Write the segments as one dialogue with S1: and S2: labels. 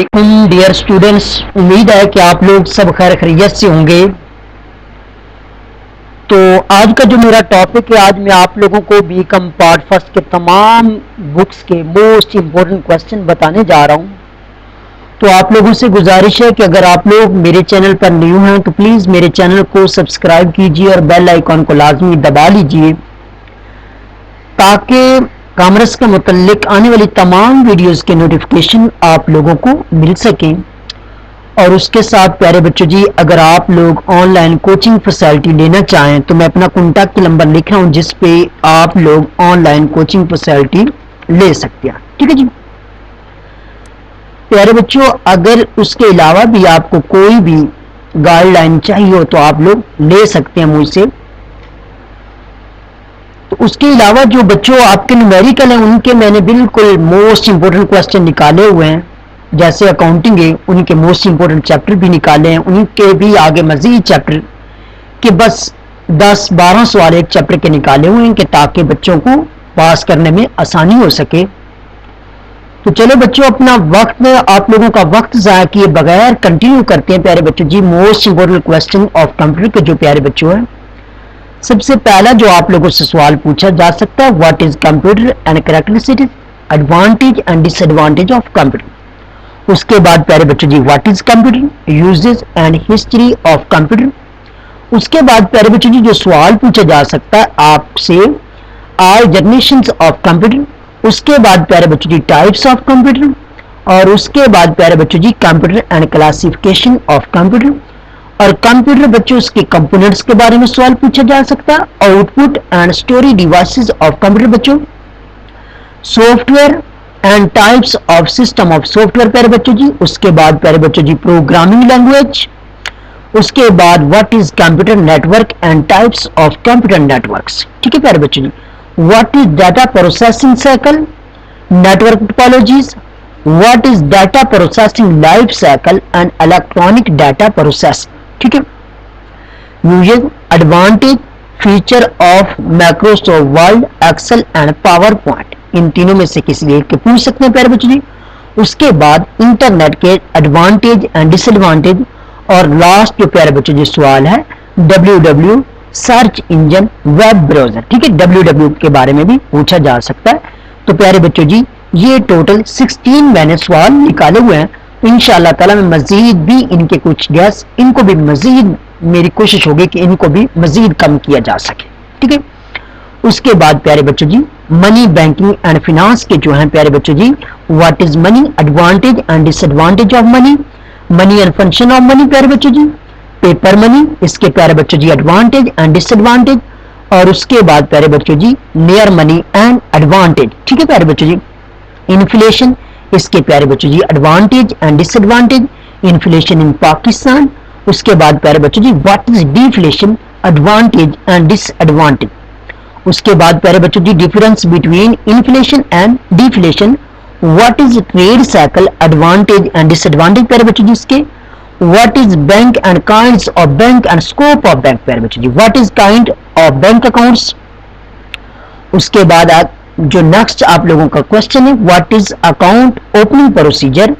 S1: वालेकुम dear students. उम्मीद है कि आप लोग सब खैर खैरियत से होंगे। तो आज का जो मेरा टॉपिक है, आज मैं आप लोगों को बीकॉम पार्ट फर्स्ट के तमाम बुक्स के मोस्ट इम्पोर्टेंट क्वेश्चन बताने जा रहा हूं। तो आप लोगों से गुजारिश है कि अगर आप लोग मेरे चैनल पर न्यू हैं तो प्लीज़ मेरे चैनल को सब्सक्राइब कीजिए और बेल आइकॉन को लाजमी दबा लीजिए ताकि कॉमर्स के मुतल्लिक आने वाली तमाम वीडियोस के नोटिफिकेशन आप लोगों को मिल सकें। और उसके साथ प्यारे बच्चों जी, अगर आप लोग ऑनलाइन कोचिंग फैसिलिटी लेना चाहें तो मैं अपना कॉन्टैक्ट नंबर लिख रहा हूं जिस पे आप लोग ऑनलाइन कोचिंग फैसिलिटी ले सकते हैं। ठीक है जी प्यारे बच्चों, अगर उसके अलावा भी आपको कोई भी गाइडलाइन चाहिए हो तो आप लोग ले सकते हैं मुझसे। तो उसके अलावा जो बच्चों आपके न्यूमेरिकल हैं उनके मैंने बिल्कुल मोस्ट इंपोर्टेंट क्वेश्चन निकाले हुए हैं, जैसे अकाउंटिंग है उनके मोस्ट इंपोर्टेंट चैप्टर भी निकाले हैं, उनके भी आगे मजीद चैप्टर के बस 10-12 सवाल एक चैप्टर के निकाले हुए हैं कि ताकि बच्चों को पास करने में आसानी हो सके। तो चलो बच्चों, अपना वक्त में आप लोगों का वक्त ज़ाया किए बगैर कंटिन्यू करते हैं प्यारे बच्चों जी most important question of computer के जो प्यारे बच्चों हैं। सबसे पहला जो आप लोगों से सवाल पूछा जा सकता है, what is computer and characteristics, advantage and disadvantage of computer. उसके बाद प्यारे बच्चों जी what is computer, uses and history of computer. उसके बाद प्यारे बच्चों जी जो सवाल पूछा जा सकता है आपसे, आर जनरेशंस ऑफ कंप्यूटर। उसके बाद प्यारे बच्चों जी टाइप्स ऑफ कंप्यूटर, और उसके बाद प्यारे बच्चों जी computer and classification of computer. और कंप्यूटर बच्चों उसके कंपोनेंट्स के बारे में सवाल पूछा जा सकता है। Output and story devices of computer बच्चों, software and types of system of software प्यारे बच्चों जी। उसके बाद प्यारे बच्चों जी प्रोग्रामिंग लैंग्वेज। उसके बाद what is computer network and types of computer networks. ठीक है प्यारे बच्चों जी, what is data processing cycle, network topologies, what is data processing life cycle and electronic data process. ठीक है, uses, advantage, feature of Microsoft Word, Excel and PowerPoint. इन तीनों में से किसी एक के पूछ सकते हैं प्यारे बच्चों जी। उसके बाद इंटरनेट के एडवांटेज एंड डिसएडवांटेज, और लास्ट जो प्यारे बच्चों जी सवाल है www search engine web browser. ठीक है, www के बारे में भी पूछा जा सकता है। तो प्यारे बच्चों जी ये टोटल 16 मैंने सवाल निकाले हुए हैं। इंशाअल्लाह ताला मैं मजीद भी इनके कुछ गैस इनको भी मजीद मेरी कोशिश होगी कि इनको भी मजीद कम किया जा सके। ठीक है, उसके बाद प्यारे बच्चों जी मनी, बैंकिंग एंड फिनांस के जो हैं प्यारे बच्चों जी, what is money, advantage and disadvantage of money, money and function of money प्यारे बच्चों जी, पेपर मनी, इसके प्यारे बच्चों जी एडवांटेज एंड डिसएडवांटेज। और उसके बाद प्यारे बच्चों जी नियर मनी एंड एडवांटेज। ठीक है प्यारे बच्चों जी, इन्फ्लेशन, इसके प्यारे बच्चों जी advantage and disadvantage, inflation in Pakistan. उसके बाद प्यारे बच्चों जी what is deflation, advantage and disadvantage. उसके बाद प्यारे बच्चों जी difference between inflation and deflation, what is trade cycle, advantage and disadvantage प्यारे बच्चों जी इसके। What is bank and kinds of bank and scope of bank प्यारे बच्चों जी, what is kind of bank accounts. उसके बाद जो नेक्स्ट आप लोगों का क्वेश्चन है, what is account opening procedure,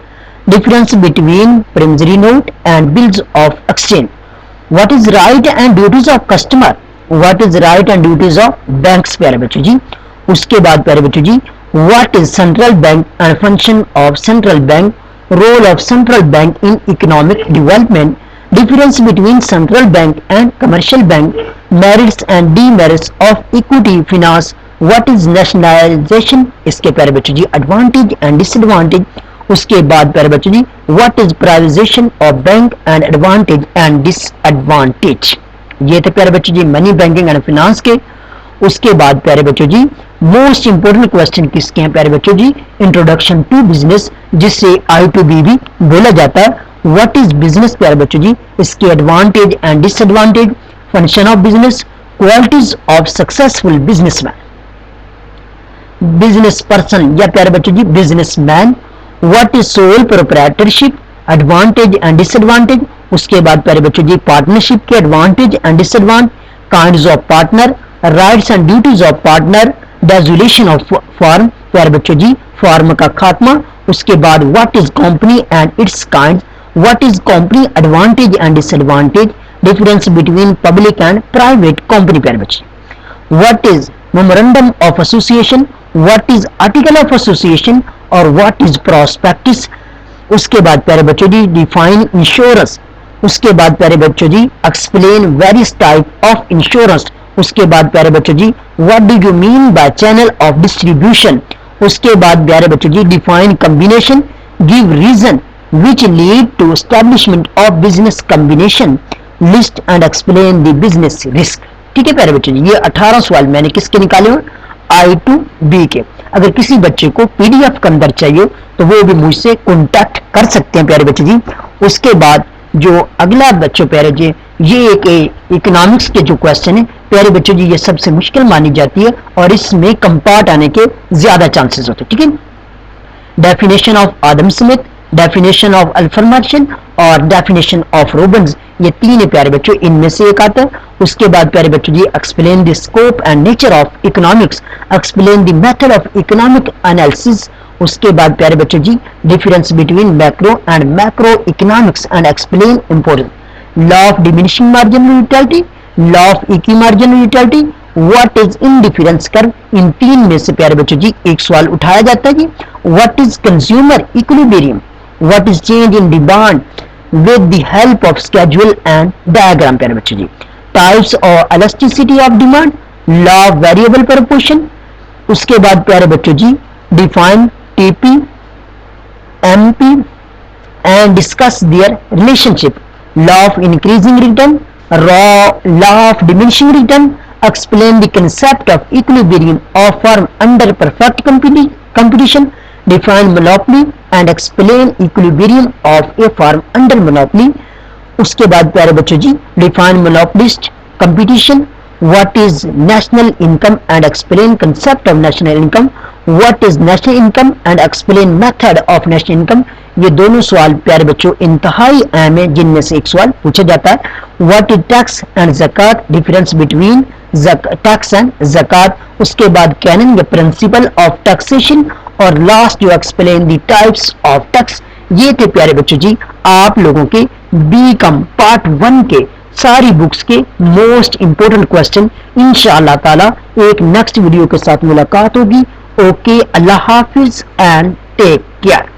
S1: difference between promissory note and bills of exchange, what is right and duties of customer, what is right and duties of banks प्यारे बच्चों जी। उसके बाद प्यारे बच्चों जी what is central bank and function of central bank, role of central bank in economic development, difference between central bank and commercial bank, merits and demerits of equity finance, what is nationalisation, इसके प्यारे बच्चों जी advantage and disadvantage. उसके बाद प्यारे बच्चों जी what is privatization of bank and advantage and disadvantage. ये थे प्यारे बच्चों जी मनी, बैंकिंग एंड फिनांस के। उसके बाद प्यारे बच्चों जी मोस्ट इंपोर्टेंट क्वेश्चन किसके हैं प्यारे बच्चों जी, इंट्रोडक्शन टू बिजनेस, जिससे I2B भी बोला जाता है। व्हाट इज बिजनेस प्यारे बच्चों जी, इसके advantage and disadvantage, function of business, qualities of successful businessman, business person या प्यारे बच्चों जी businessman, what is sole proprietorship, advantage and disadvantage. उसके बाद प्यारे बच्चों जी पार्टनरशिप के advantage and disadvantage, kinds of partner, rights and duties of partner, dissolution of firm प्यारे बच्चों जी फॉर्म का खात्मा, उसके बाद what is company and its kind, what is company advantage and disadvantage, difference between public and private company प्यारे बच्चे, what is memorandum of association, what is article of association और व्हाट इज प्रॉस्पेक्टस। उसके बाद प्यारे बच्चों जी define insurance, उसके बाद प्यारे बच्चों जी explain various type of insurance, उसके बाद प्यारे बच्चों जी what do you mean by channel of distribution, उसके बाद प्यारे बच्चों जी define combination, give reason which lead to establishment of business combination, list and explain the business risk। ठीक है प्यारे बच्चों जी, ये 18 सवाल मैंने किसके निकाले हुए, I2B के। अगर किसी बच्चे को PDF के अंदर चाहिए तो वो भी मुझसे कॉन्टैक्ट कर सकते हैं प्यारे बच्चे जी। उसके बाद जो अगला बच्चों प्यारे जी, ये एक इकोनॉमिक्स के जो क्वेश्चन है प्यारे बच्चों जी, ये सबसे मुश्किल मानी जाती है और इसमें कंपार्ट आने के ज्यादा चांसेस होते हैं। ठीक है, definition of Adam Smith, definition of Alfred Marshall और डेफिनेशन ऑफ रोबन्स, ये तीन है प्यारे बच्चों, इनमें से एक आता है। उसके बाद प्यारे बच्चों जी explain the scope and nature of economics, explain the method of economic analysis. उसके बाद प्यारे बच्चों जी difference between macro and macro economics and explain important law of diminishing marginal utility, law of equi marginal utility, what is indifference curve. इन तीन में से प्यारे बच्चों जी एक सवाल उठाया जाता है कि what is consumer equilibrium, what is change in demand with the help of schedule and diagram प्यारे बच्चों जी, types or elasticity of demand, law of variable proportion। उसके बाद प्यारे बच्चों जी define TP MP and discuss their relationship, law of increasing return, law of diminishing return, explain the concept of equilibrium of firm under perfect competition, define monopoly and explain equilibrium of a firm under monopoly। उसके बाद प्यारे बच्चों जी define monopolist competition, what is national income and explain concept of national income, what is national income and explain method of national income। ये दोनों सवाल प्यारे बच्चों इंतहाई अहम है, जिनमें से एक सवाल पूछा जाता है what is tax and zakat, difference between tax and zakat। उसके बाद canon या principle of taxation और last you explain the types of tax. ये थे प्यारे बच्चों जी आप लोगों के बीकॉम पार्ट 1 के सारी बुक्स के मोस्ट इंपोर्टेंट क्वेश्चन। इंशाअल्लाह ताला एक नेक्स्ट वीडियो के साथ मुलाकात होगी। ओके, अल्लाह हाफिज एंड टेक केयर।